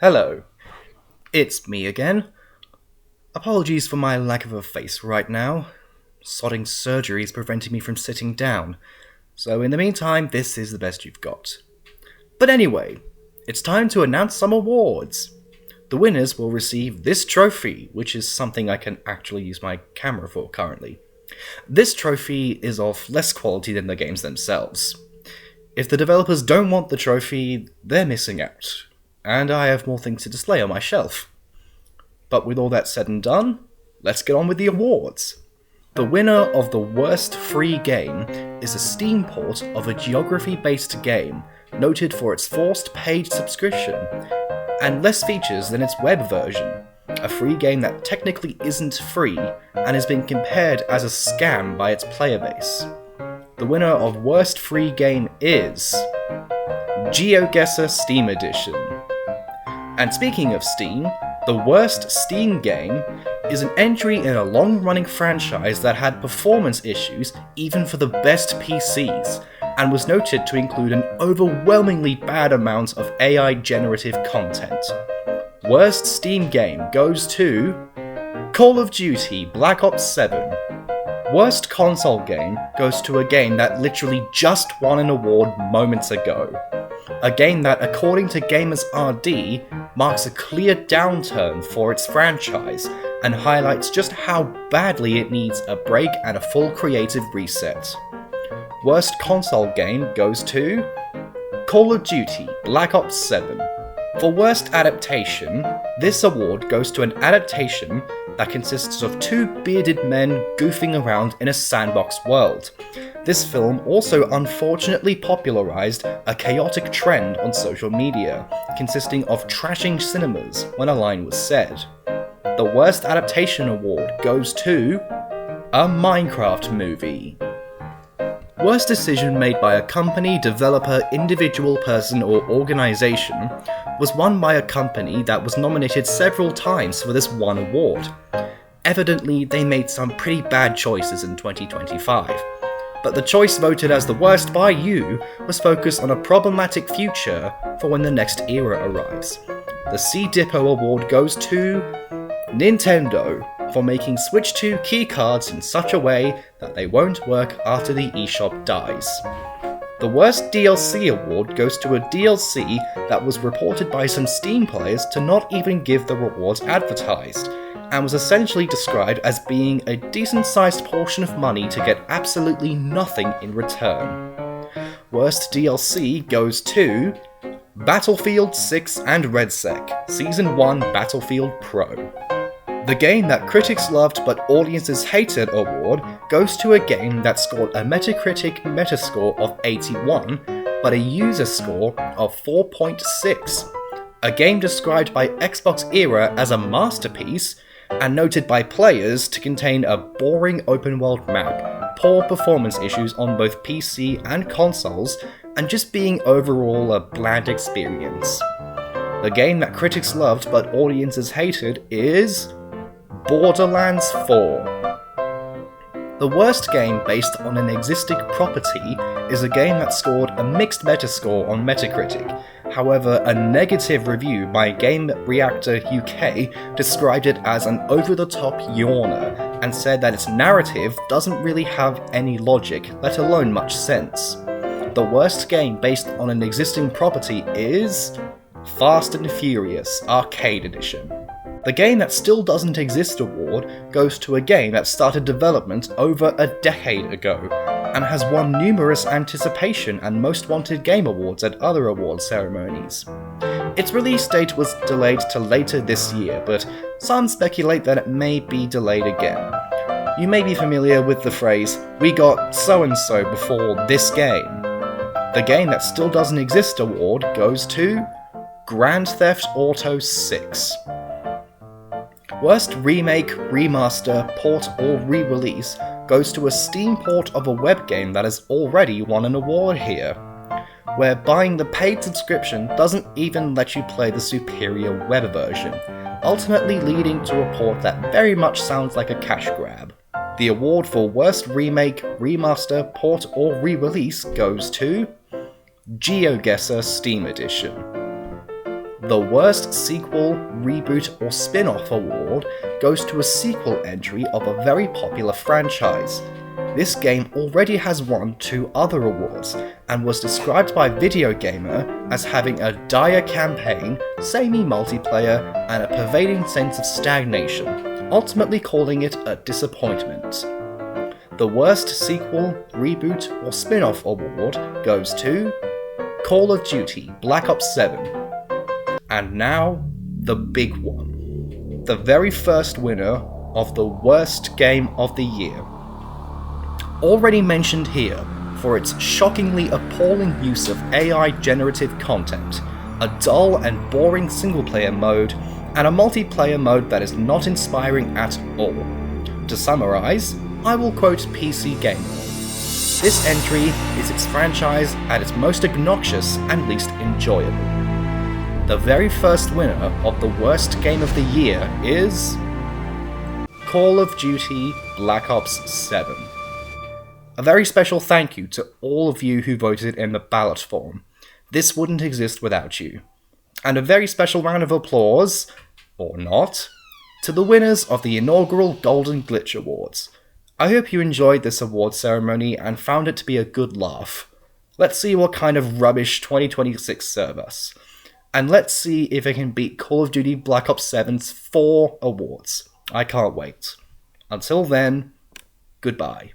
Hello, it's me again. Apologies for my lack of a face right now. Sodding surgery is preventing me from sitting down, so in the meantime, this is the best you've got. But anyway, it's time to announce some awards. The winners will receive this trophy, which is something I can actually use my camera for currently. This trophy is of less quality than the games themselves. If the developers don't want the trophy, they're missing out, and I have more things to display on my shelf. But with all that said and done, let's get on with the awards. The winner of the worst free game is a Steam port of a geography-based game, noted for its forced paid subscription, and less features than its web version, a free game that technically isn't free and has been compared as a scam by its player base. The winner of worst free game is GeoGuessr Steam Edition. And speaking of Steam, the worst Steam game is an entry in a long-running franchise that had performance issues even for the best PCs, and was noted to include an overwhelmingly bad amount of AI generative content. Worst Steam game goes to Call of Duty Black Ops 7. Worst console game goes to a game that literally just won an award moments ago. A game that, according to Gamers RD, marks a clear downturn for its franchise and highlights just how badly it needs a break and a full creative reset. Worst console game goes to Call of Duty Black Ops 7. For worst adaptation, this award goes to an adaptation that consists of two bearded men goofing around in a sandbox world. This film also unfortunately popularized a chaotic trend on social media, consisting of trashing cinemas when a line was said. The worst adaptation award goes to a Minecraft movie. Worst decision made by a company, developer, individual person, or organization was won by a company that was nominated several times for this one award. Evidently, they made some pretty bad choices in 2025. But the choice voted as the worst by you was focused on a problematic future for when the next era arrives. The C-Dippo award goes to Nintendo for making Switch 2 keycards in such a way that they won't work after the eShop dies. The worst DLC award goes to a DLC that was reported by some Steam players to not even give the rewards advertised, and was essentially described as being a decent-sized portion of money to get absolutely nothing in return. Worst DLC goes to Battlefield 6 and RedSec Season 1 Battlefield Pro. The game that critics loved but audiences hated award goes to a game that scored a Metacritic Metascore of 81, but a user score of 4.6. A game described by Xbox Era as a masterpiece, and noted by players to contain a boring open-world map, poor performance issues on both PC and consoles, and just being overall a bland experience. The game that critics loved but audiences hated is Borderlands 4. The worst game based on an existing property is a game that scored a mixed Metascore on Metacritic. However, a negative review by Game Reactor UK described it as an over-the-top yawner, and said that its narrative doesn't really have any logic, let alone much sense. The worst game based on an existing property is Fast and Furious Arcade Edition. The Game That Still Doesn't Exist award goes to a game that started development over a decade ago, and has won numerous Anticipation and Most Wanted Game awards at other award ceremonies. Its release date was delayed to later this year, but some speculate that it may be delayed again. You may be familiar with the phrase, "we got so-and-so before this game." The Game That Still Doesn't Exist award goes to Grand Theft Auto 6. Worst remake, remaster, port, or re-release goes to a Steam port of a web game that has already won an award here, where buying the paid subscription doesn't even let you play the superior web version, ultimately leading to a port that very much sounds like a cash grab. The award for worst remake, remaster, port, or re-release goes to GeoGuessr Steam Edition. The worst sequel, reboot, or spin-off award goes to a sequel entry of a very popular franchise. This game already has won 2 other awards, and was described by Video Gamer as having a dire campaign, samey multiplayer, and a pervading sense of stagnation, ultimately calling it a disappointment. The worst sequel, reboot, or spin-off award goes to Call of Duty Black Ops 7. And now, the big one. The very first winner of the worst game of the year. Already mentioned here for its shockingly appalling use of AI generative content, a dull and boring single-player mode, and a multiplayer mode that is not inspiring at all. To summarise, I will quote PC Gamer. This entry is its franchise at its most obnoxious and least enjoyable. The very first winner of the worst game of the year is Call of Duty Black Ops 7. A very special thank you to all of you who voted in the ballot form. This wouldn't exist without you. And a very special round of applause, or not, to the winners of the inaugural Golden Glitch Awards. I hope you enjoyed this award ceremony and found it to be a good laugh. Let's see what kind of rubbish 2026 serve us. And let's see if it can beat Call of Duty Black Ops 7's 4 awards. I can't wait. Until then, goodbye.